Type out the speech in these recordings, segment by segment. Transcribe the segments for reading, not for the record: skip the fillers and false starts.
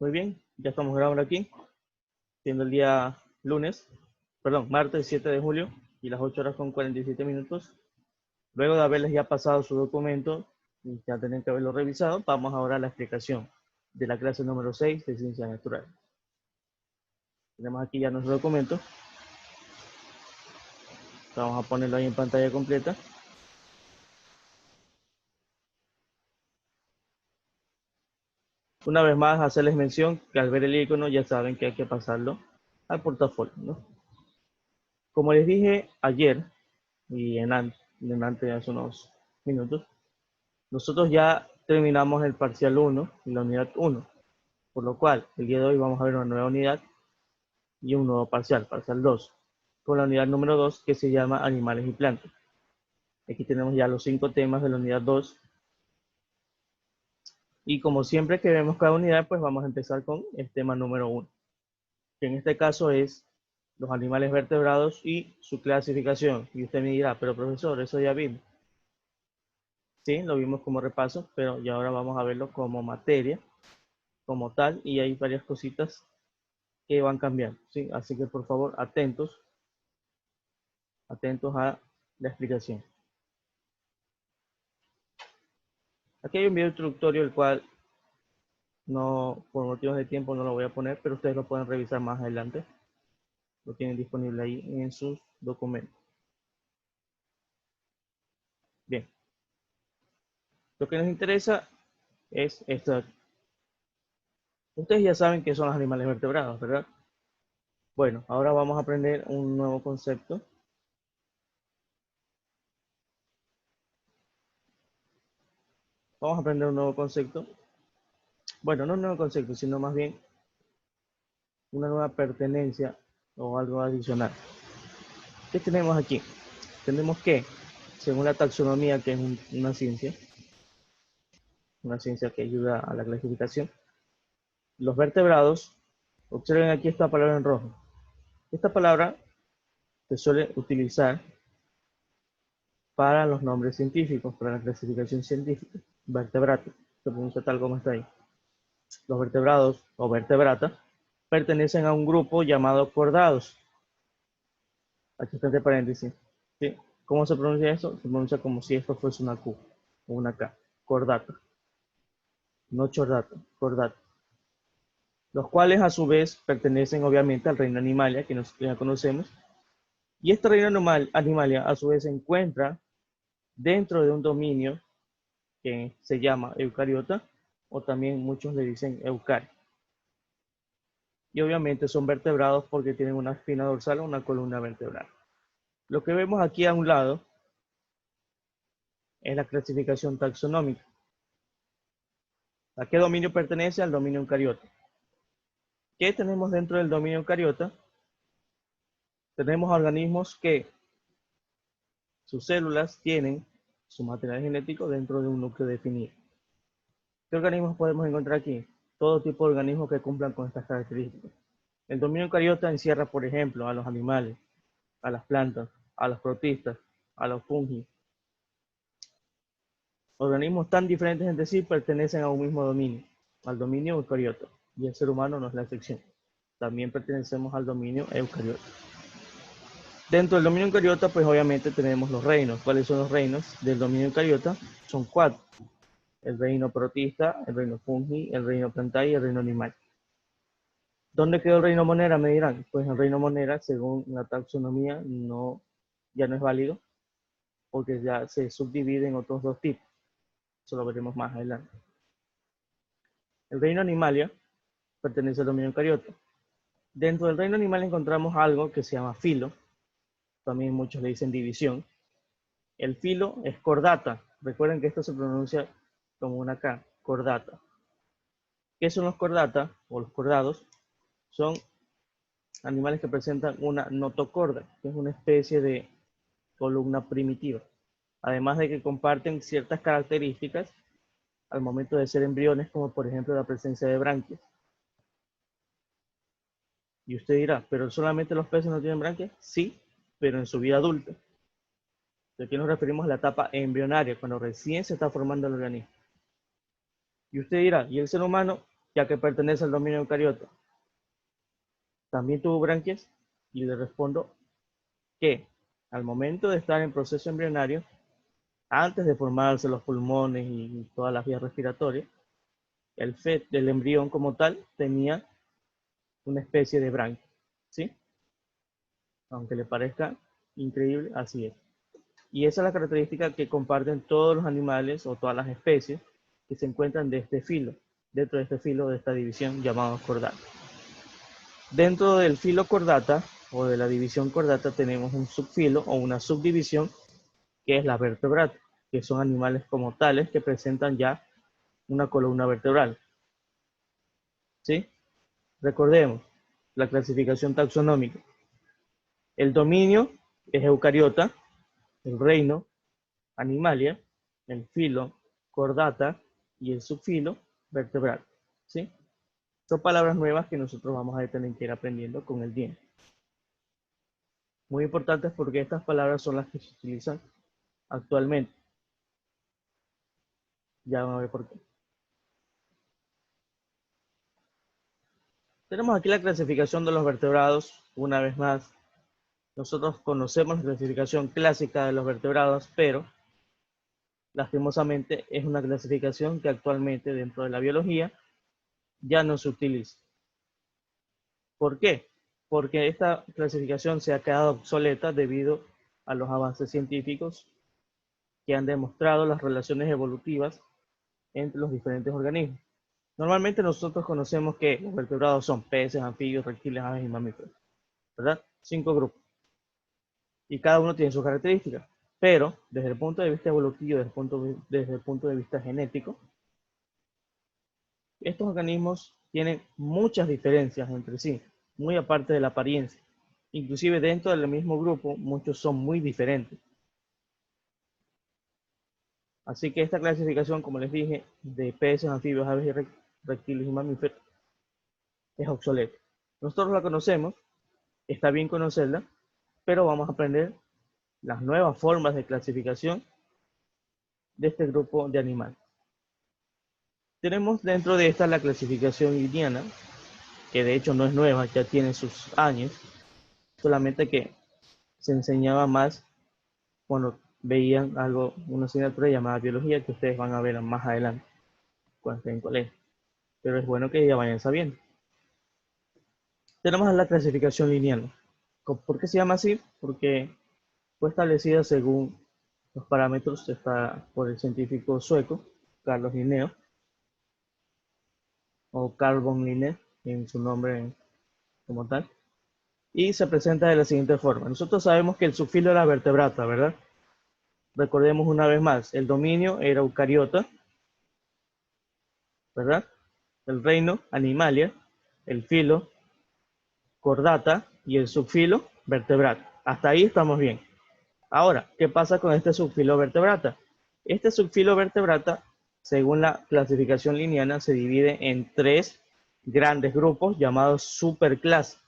Muy bien, ya estamos grabando aquí, siendo el día martes 7 de julio y las 8 horas con 47 minutos. Luego de haberles ya pasado su documento y ya tienen que haberlo revisado, vamos ahora a la explicación de la clase número 6 de Ciencias Naturales. Tenemos aquí ya nuestro documento. Vamos a ponerlo ahí en pantalla completa. Una vez más, hacerles mención que al ver el icono ya saben que hay que pasarlo al portafolio, ¿no? Como les dije ayer y en antes hace unos minutos, nosotros ya terminamos el parcial 1 y la unidad 1, por lo cual el día de hoy vamos a ver una nueva unidad y un nuevo parcial 2, con la unidad número 2 que se llama Animales y Plantas. Aquí tenemos ya los 5 temas de la unidad 2 y como siempre que vemos cada unidad, pues vamos a empezar con el tema número 1, que en este caso es los animales vertebrados y su clasificación. Y usted me dirá, pero profesor, eso ya vimos. Sí, lo vimos como repaso, pero ya ahora vamos a verlo como materia, como tal, y hay varias cositas que van cambiando, ¿sí? Así que por favor, atentos a la explicación. Aquí hay un video introductorio, el cual no, por motivos de tiempo no lo voy a poner, pero ustedes lo pueden revisar más adelante. Lo tienen disponible ahí en sus documentos. Bien. Lo que nos interesa es esto. Ustedes ya saben qué son los animales vertebrados, ¿verdad? Bueno, ahora vamos a aprender un nuevo concepto. Vamos a aprender un nuevo concepto. Bueno, no un nuevo concepto, sino más bien una nueva pertenencia o algo adicional. ¿Qué tenemos aquí? Tenemos que, según la taxonomía, que es una ciencia que ayuda a la clasificación, los vertebrados, observen aquí esta palabra en rojo. Esta palabra se suele utilizar para los nombres científicos, para la clasificación científica. Vertebrato, se pronuncia tal como está ahí. Los vertebrados o vertebrata pertenecen a un grupo llamado cordados. Aquí está entre paréntesis. ¿Sí? ¿Cómo se pronuncia eso? Se pronuncia como si esto fuese una Q o una K. Cordata. No chordata, cordata. Los cuales a su vez pertenecen obviamente al reino Animalia, que nosotros ya conocemos. Y este reino Animalia a su vez se encuentra dentro de un dominio que se llama eucariota, o también muchos le dicen eucario. Y obviamente son vertebrados porque tienen una espina dorsal o una columna vertebral. Lo que vemos aquí a un lado es la clasificación taxonómica. ¿A qué dominio pertenece? Al dominio eucariota. ¿Qué tenemos dentro del dominio eucariota? Tenemos organismos que sus células tienen su material genético dentro de un núcleo definido. ¿Qué organismos podemos encontrar aquí? Todo tipo de organismos que cumplan con estas características. El dominio eucariota encierra, por ejemplo, a los animales, a las plantas, a los protistas, a los fungi. Organismos tan diferentes entre sí pertenecen a un mismo dominio, al dominio eucariota, y el ser humano no es la excepción. También pertenecemos al dominio eucariota. Dentro del dominio eucariota, pues obviamente tenemos los reinos. ¿Cuáles son los reinos del dominio eucariota? Son 4. El reino protista, el reino fungi, el reino plantae y el reino animal. ¿Dónde quedó el reino monera? Me dirán. Pues el reino monera, según la taxonomía, ya no es válido, porque ya se subdivide en otros 2 tipos. Eso lo veremos más adelante. El reino animalia pertenece al dominio eucariota. Dentro del reino animal encontramos algo que se llama filo. También muchos le dicen división. El filo es cordata. Recuerden que esto se pronuncia como una K, cordata. ¿Qué son los cordatas o los cordados? Son animales que presentan una notocorda, que es una especie de columna primitiva. Además de que comparten ciertas características al momento de ser embriones, como por ejemplo la presencia de branquias. Y usted dirá, ¿pero solamente los peces no tienen branquias? Sí, pero en su vida adulta. ¿De qué nos referimos a la etapa embrionaria, cuando recién se está formando el organismo? Y usted dirá, ¿y el ser humano ya que pertenece al dominio eucariota, ¿también tuvo branquias? Y le respondo que al momento de estar en proceso embrionario, antes de formarse los pulmones y todas las vías respiratorias, el feto del embrión como tal tenía una especie de branquia, ¿sí? Aunque le parezca increíble, así es. Y esa es la característica que comparten todos los animales o todas las especies que se encuentran de este filo, dentro de este filo de esta división llamado cordata. Dentro del filo cordata o de la división cordata tenemos un subfilo o una subdivisión que es la vertebrata, que son animales como tales que presentan ya una columna vertebral. ¿Sí? Recordemos la clasificación taxonómica. El dominio es eucariota, el reino, animalia, el filo, cordata y el subfilo, vertebral. ¿Sí? Son palabras nuevas que nosotros vamos a tener que ir aprendiendo con el tiempo. Muy importantes porque estas palabras son las que se utilizan actualmente. Ya van a ver por qué. Tenemos aquí la clasificación de los vertebrados. Una vez más, nosotros conocemos la clasificación clásica de los vertebrados, pero lastimosamente es una clasificación que actualmente dentro de la biología ya no se utiliza. ¿Por qué? Porque esta clasificación se ha quedado obsoleta debido a los avances científicos que han demostrado las relaciones evolutivas entre los diferentes organismos. Normalmente nosotros conocemos que los vertebrados son peces, anfibios, reptiles, aves y mamíferos, ¿verdad? 5 grupos. Y cada uno tiene sus características. Pero desde el punto de vista evolutivo, desde el punto de vista genético, estos organismos tienen muchas diferencias entre sí, muy aparte de la apariencia. Inclusive dentro del mismo grupo, muchos son muy diferentes. Así que esta clasificación, como les dije, de peces, anfibios, aves y reptiles y mamíferos, es obsoleta. Nosotros la conocemos, está bien conocerla, pero vamos a aprender las nuevas formas de clasificación de este grupo de animales. Tenemos dentro de esta la clasificación linneana, que de hecho no es nueva, ya tiene sus años, solamente que se enseñaba más cuando veían algo, una asignatura llamada biología, que ustedes van a ver más adelante, cuando estén en colegio. Pero es bueno que ya vayan sabiendo. Tenemos la clasificación lineal. ¿Por qué se llama así? Porque fue establecida según los parámetros por el científico sueco, Carlos Linneo, o Carl von Linné, en su nombre como tal. Y se presenta de la siguiente forma. Nosotros sabemos que el subfilo era vertebrata, ¿verdad? Recordemos una vez más, el dominio era eucariota, ¿verdad? El reino, animalia, el filo, cordata y el subfilo, vertebrata. Hasta ahí estamos bien. Ahora, ¿qué pasa con este subfilo vertebrata? Este subfilo vertebrata, según la clasificación linneana, se divide en 3 grandes grupos llamados superclases.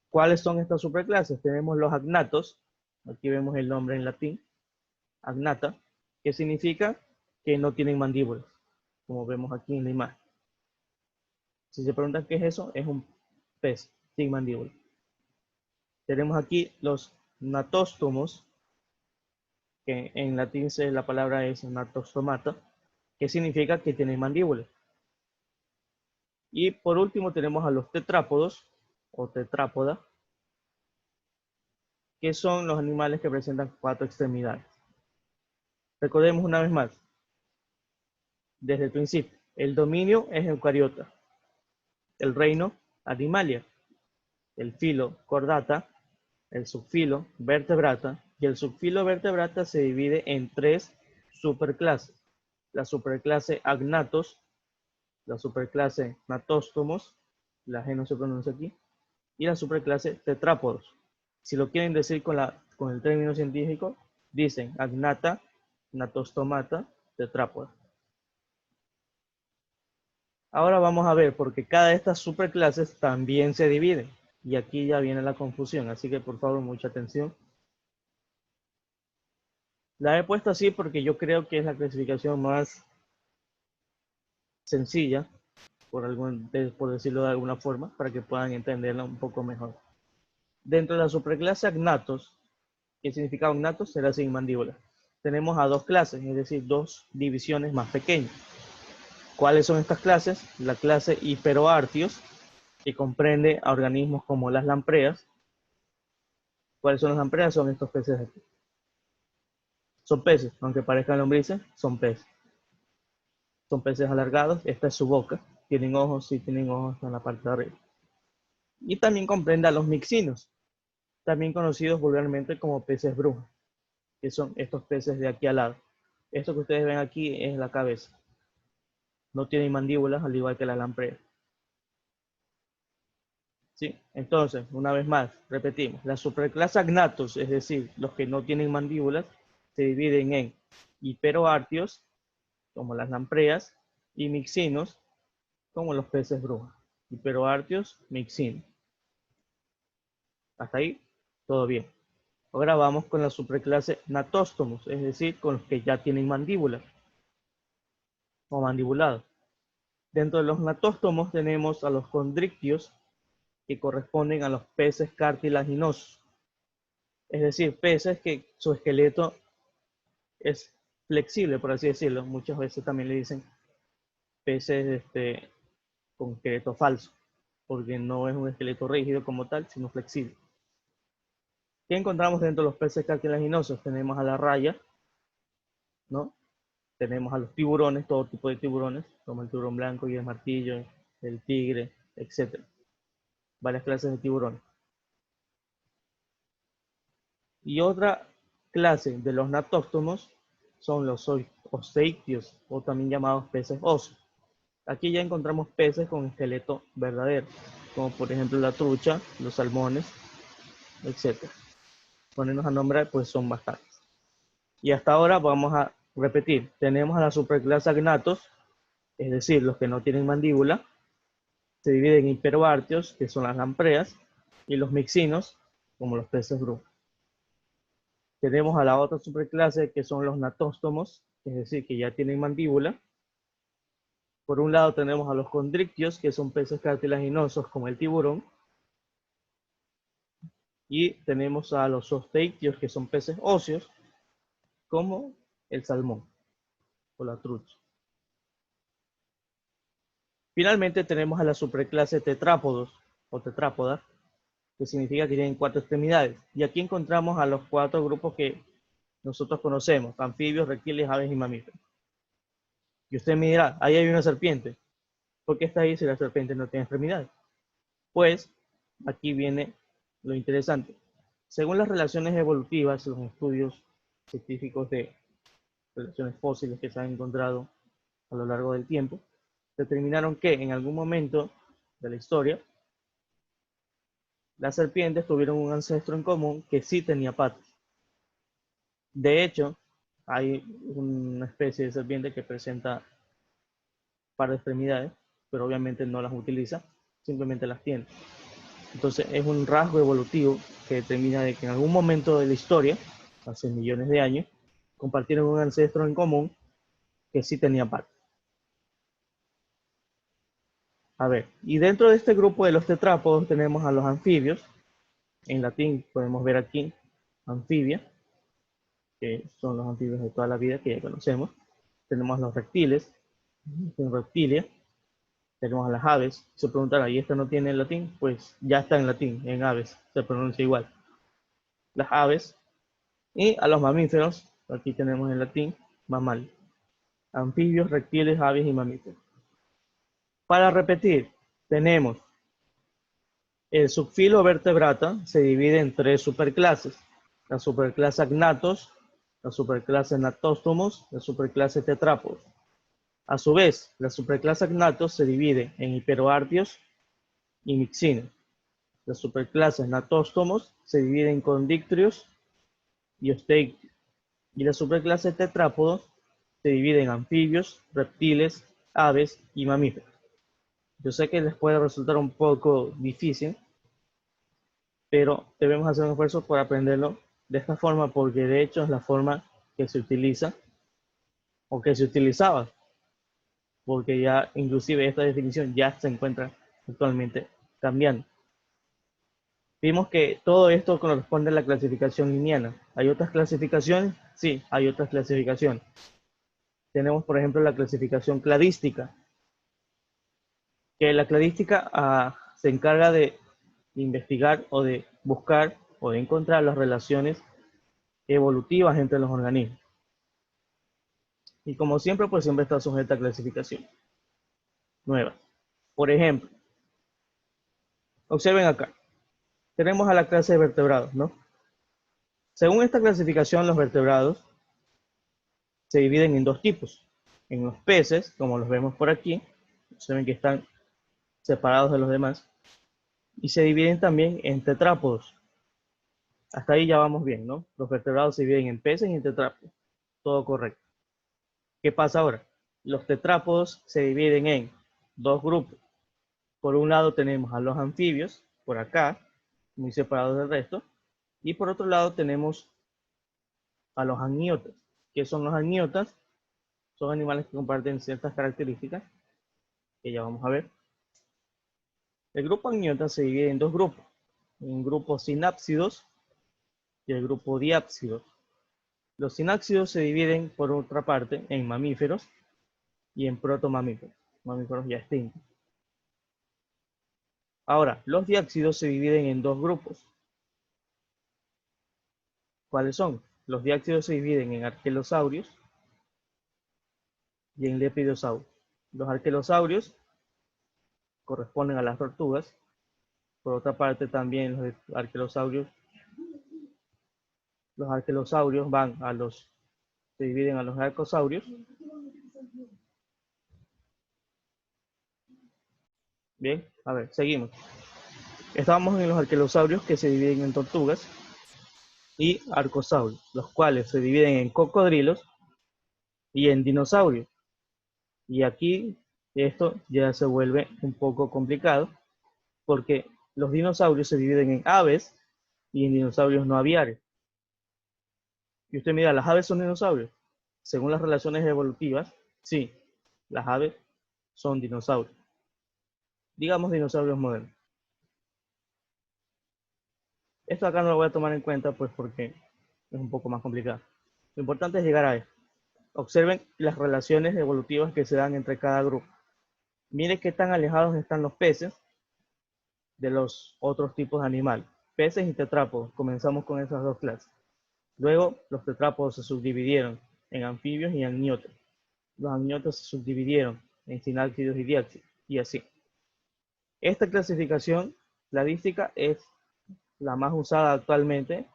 ¿Cuáles son estas superclases? Tenemos los agnatos, aquí vemos el nombre en latín, agnata, que significa que no tienen mandíbulas, como vemos aquí en la imagen. Si se preguntan qué es eso, es un pez sin mandíbula. Tenemos aquí los natóstomos, que en latín la palabra es natostomata, que significa que tienen mandíbulas. Y por último tenemos a los tetrápodos o tetrápoda, que son los animales que presentan 4 extremidades. Recordemos una vez más, desde el principio, el dominio es eucariota, el reino animalia, el filo cordata, el subfilo vertebrata, y el subfilo vertebrata se divide en 3 superclases. La superclase agnatos, la superclase natóstomos, la G no se pronuncia aquí, y la superclase tetrápodos. Si lo quieren decir con el término científico, dicen agnata, natostomata, tetrápoda. Ahora vamos a ver, porque cada de estas superclases también se dividen. Y aquí ya viene la confusión, así que por favor mucha atención. La he puesto así porque yo creo que es la clasificación más sencilla, por decirlo de alguna forma, para que puedan entenderla un poco mejor. Dentro de la superclase agnatos, ¿qué significa agnatos? Será sin mandíbula. Tenemos a dos clases, es decir, dos divisiones más pequeñas. ¿Cuáles son estas clases? La clase Hiperoartios, que comprende a organismos como las lampreas. ¿Cuáles son las lampreas? Son estos peces de aquí. Son peces, aunque parezcan lombrices, son peces. Son peces alargados, esta es su boca. Tienen ojos, sí tienen ojos en la parte de arriba. Y también comprende a los mixinos, también conocidos vulgarmente como peces brujas, que son estos peces de aquí al lado. Esto que ustedes ven aquí es la cabeza. No tienen mandíbulas, al igual que la lamprea. ¿Sí? Entonces, una vez más, repetimos. La superclase agnatos, es decir, los que no tienen mandíbulas, se dividen en hiperoartios, como las lampreas, y mixinos, como los peces brujas. Hiperoartios, mixinos. Hasta ahí, todo bien. Ahora vamos con la superclase natóstomos, es decir, con los que ya tienen mandíbulas o mandibulados. Dentro de los natóstomos tenemos a los condrictios, que corresponden a los peces cartilaginosos. Es decir, peces que su esqueleto es flexible, por así decirlo. Muchas veces también le dicen peces con esqueleto falso, porque no es un esqueleto rígido como tal, sino flexible. ¿Qué encontramos dentro de los peces cartilaginosos? Tenemos a la raya, ¿no? Tenemos a los tiburones, todo tipo de tiburones, como el tiburón blanco y el martillo, el tigre, etc. Varias clases de tiburones. Y otra clase de los natóstomos son los osteictios, o también llamados peces óseos. Aquí ya encontramos peces con esqueleto verdadero, como por ejemplo la trucha, los salmones, etc. Ponernos a nombrar, pues son bastantes. Y hasta ahora vamos a repetir. Tenemos a la superclase agnatos, es decir, los que no tienen mandíbula. Se dividen en hiperoartios, que son las lampreas, y los mixinos, como los peces brujos. Tenemos a la otra superclase, que son los natóstomos, es decir, que ya tienen mandíbula. Por un lado tenemos a los condrictios, que son peces cartilaginosos como el tiburón. Y tenemos a los osteictios, que son peces óseos, como el salmón o la trucha. Finalmente tenemos a la superclase tetrápodos o tetrápoda, que significa que tienen 4 extremidades. Y aquí encontramos a los 4 grupos que nosotros conocemos: anfibios, reptiles, aves y mamíferos. Y usted me dirá, ahí hay una serpiente. ¿Por qué está ahí si la serpiente no tiene extremidades? Pues aquí viene lo interesante. Según las relaciones evolutivas, los estudios científicos de relaciones fósiles que se han encontrado a lo largo del tiempo, determinaron que en algún momento de la historia, las serpientes tuvieron un ancestro en común que sí tenía patas. De hecho, hay una especie de serpiente que presenta un par de extremidades, pero obviamente no las utiliza, simplemente las tiene. Entonces es un rasgo evolutivo que determina de que en algún momento de la historia, hace millones de años, compartieron un ancestro en común que sí tenía patas. A ver, y dentro de este grupo de los tetrápodos tenemos a los anfibios. En latín podemos ver aquí anfibia, que son los anfibios de toda la vida que ya conocemos. Tenemos los reptiles, en reptilia. Tenemos a las aves. Se preguntará, ¿y esta no tiene en latín? Pues ya está en latín, en aves, se pronuncia igual. Las aves. Y a los mamíferos, aquí tenemos en latín, mamal. Anfibios, reptiles, aves y mamíferos. Para repetir, tenemos el subfilo vertebrata, se divide en 3 superclases: la superclase agnatos, la superclase natóstomos, la superclase tetrápodos. A su vez, la superclase agnatos se divide en hiperoartios y mixinos. La superclase natóstomos se divide en condictrios y osteictios. Y la superclase tetrápodos se divide en anfibios, reptiles, aves y mamíferos. Yo sé que les puede resultar un poco difícil, pero debemos hacer un esfuerzo por aprenderlo de esta forma, porque de hecho es la forma que se utiliza o que se utilizaba porque ya inclusive esta definición ya se encuentra actualmente cambiando. Vimos que todo esto corresponde a la clasificación linneana. ¿Hay otras clasificaciones? Sí, hay otras clasificaciones. Tenemos, por ejemplo, la clasificación cladística, que la cladística se encarga de investigar o de buscar o de encontrar las relaciones evolutivas entre los organismos. Y como siempre, pues siempre está sujeta a clasificación nueva. Por ejemplo, observen acá, tenemos a la clase de vertebrados, ¿no? Según esta clasificación, los vertebrados se dividen en dos tipos. En los peces, como los vemos por aquí, se ven que están separados de los demás, y se dividen también en tetrápodos. Hasta ahí ya vamos bien, ¿no? Los vertebrados se dividen en peces y en tetrápodos. Todo correcto. ¿Qué pasa ahora? Los tetrápodos se dividen en dos grupos. Por un lado tenemos a los anfibios, por acá, muy separados del resto, y por otro lado tenemos a los amniotas. ¿Qué son los amniotas? Son animales que comparten ciertas características que ya vamos a ver. El grupo amniota se divide en dos grupos, un grupo sinápsidos y el grupo diápsidos. Los sinápsidos se dividen, por otra parte, en mamíferos y en protomamíferos, mamíferos ya extintos. Ahora, los diápsidos se dividen en dos grupos. ¿Cuáles son? Los diápsidos se dividen en arquelosaurios y en lepidosaurios. Los arquelosaurios corresponden a las tortugas. Por otra parte, también los arquelosaurios se dividen a los arcosaurios. Bien, a ver, seguimos. Estábamos en los arquelosaurios que se dividen en tortugas y arcosaurios, los cuales se dividen en cocodrilos y en dinosaurios. Y aquí esto ya se vuelve un poco complicado porque los dinosaurios se dividen en aves y en dinosaurios no aviares. Y usted mira, ¿las aves son dinosaurios? Según las relaciones evolutivas, sí, las aves son dinosaurios. Digamos dinosaurios modernos. Esto acá no lo voy a tomar en cuenta pues porque es un poco más complicado. Lo importante es llegar a esto. Observen las relaciones evolutivas que se dan entre cada grupo. Miren qué tan alejados están los peces de los otros tipos de animales. Peces y tetrápodos. Comenzamos con esas dos clases. Luego, los tetrápodos se subdividieron en anfibios y amniotas. Los amniotas se subdividieron en sinápsidos y diápsidos, y así. Esta clasificación cladística es la más usada actualmente.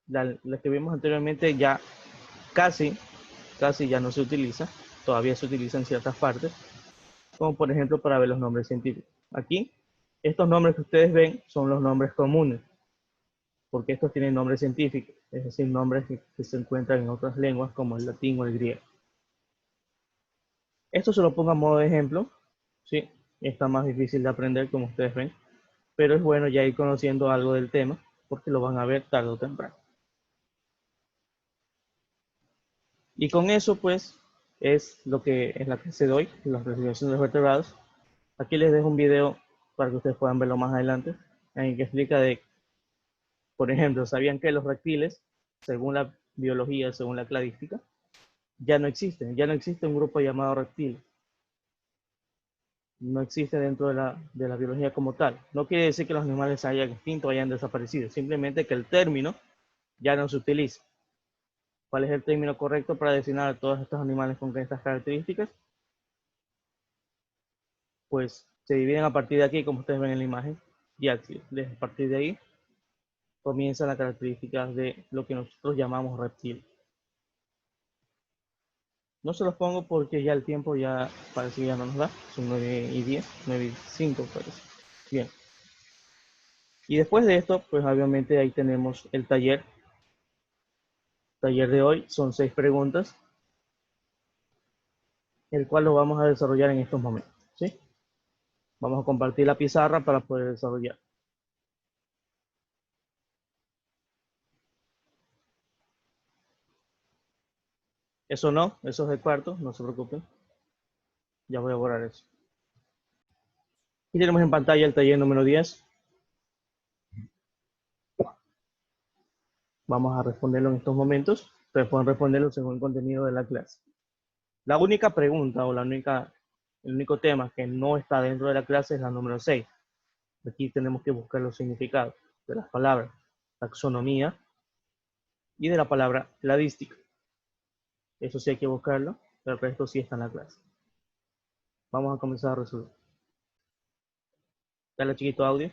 La que vimos anteriormente ya casi ya no se utiliza. Todavía se utiliza en ciertas partes, como por ejemplo para ver los nombres científicos. Aquí, estos nombres que ustedes ven son los nombres comunes, porque estos tienen nombres científicos, es decir, nombres que se encuentran en otras lenguas como el latín o el griego. Esto se lo pongo a modo de ejemplo, ¿sí? Está más difícil de aprender, como ustedes ven, pero es bueno ya ir conociendo algo del tema, porque lo van a ver tarde o temprano. Y con eso, pues, es la que se doy, la clasificación de los vertebrados. Aquí les dejo un video para que ustedes puedan verlo más adelante, en el que explica de, por ejemplo, ¿sabían que los reptiles, según la biología, según la cladística, ya no existen? Ya no existe un grupo llamado reptiles. No existe dentro de la biología como tal. No quiere decir que los animales hayan extinto o hayan desaparecido, simplemente que el término ya no se utiliza. ¿Cuál es el término correcto para designar a todos estos animales con estas características? Pues se dividen a partir de aquí, como ustedes ven en la imagen, diápsidos. A partir de ahí comienzan las características de lo que nosotros llamamos reptil. No se los pongo porque ya el tiempo ya parece que ya no nos da. Son 9:10, 9:05 parece. Bien. Y después de esto, pues obviamente ahí tenemos el taller. El taller de hoy son 6 preguntas, el cual lo vamos a desarrollar en estos momentos, ¿sí? Vamos a compartir la pizarra para poder desarrollar. Eso no, eso es de cuarto, no se preocupen. Ya voy a borrar eso. Y tenemos en pantalla el taller número 10. Vamos a responderlo en estos momentos. Ustedes pueden responderlo según el contenido de la clase. La única pregunta o el único tema que no está dentro de la clase es la número 6. Aquí tenemos que buscar los significados de las palabras taxonomía y de la palabra cladística. Eso sí hay que buscarlo, pero el resto sí está en la clase. Vamos a comenzar a resolver. Dale, chiquito, audio.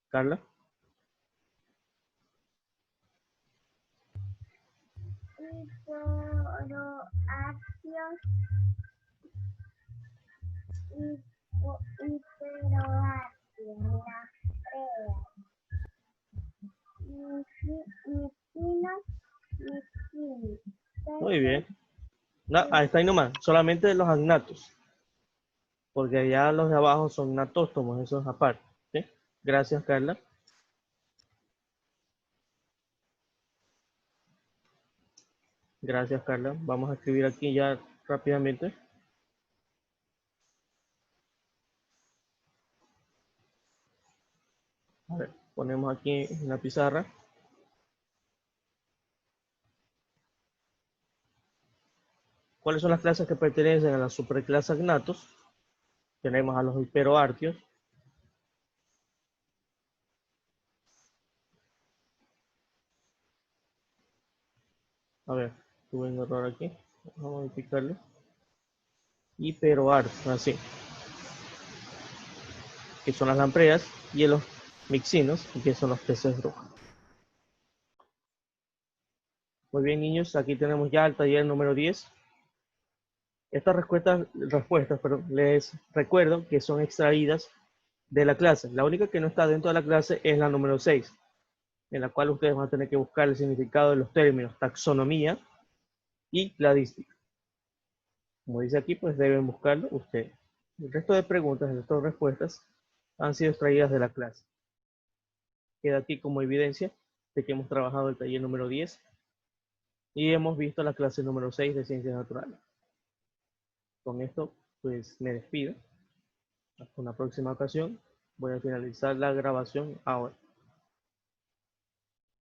Carla. Hiporoáceos, miquinos, miquini. Muy bien. No, ahí está ahí nomás. Solamente los agnatos. Porque ya los de abajo son gnatóstomos, eso es aparte. ¿Sí? Gracias, Carla. Gracias, Carla. Vamos a escribir aquí ya rápidamente. A ver, ponemos aquí en la pizarra. ¿Cuáles son las clases que pertenecen a la superclase agnatos? Tenemos a los hiperoartios. A ver, tuve un error aquí. Vamos a modificarlo. Hiperoartios, así. Que son las lampreas. Y los mixinos, que son los peces brujos. Muy bien, niños. Aquí tenemos ya el taller número 10. Estas respuestas, les recuerdo que son extraídas de la clase. La única que no está dentro de la clase es la número 6, en la cual ustedes van a tener que buscar el significado de los términos taxonomía y cladística. Como dice aquí, pues deben buscarlo ustedes. El resto de preguntas, el resto de respuestas han sido extraídas de la clase. Queda aquí como evidencia de que hemos trabajado el taller número 10 y hemos visto la clase número 6 de Ciencias Naturales. Con esto, pues me despido. Hasta una próxima ocasión. Voy a finalizar la grabación ahora.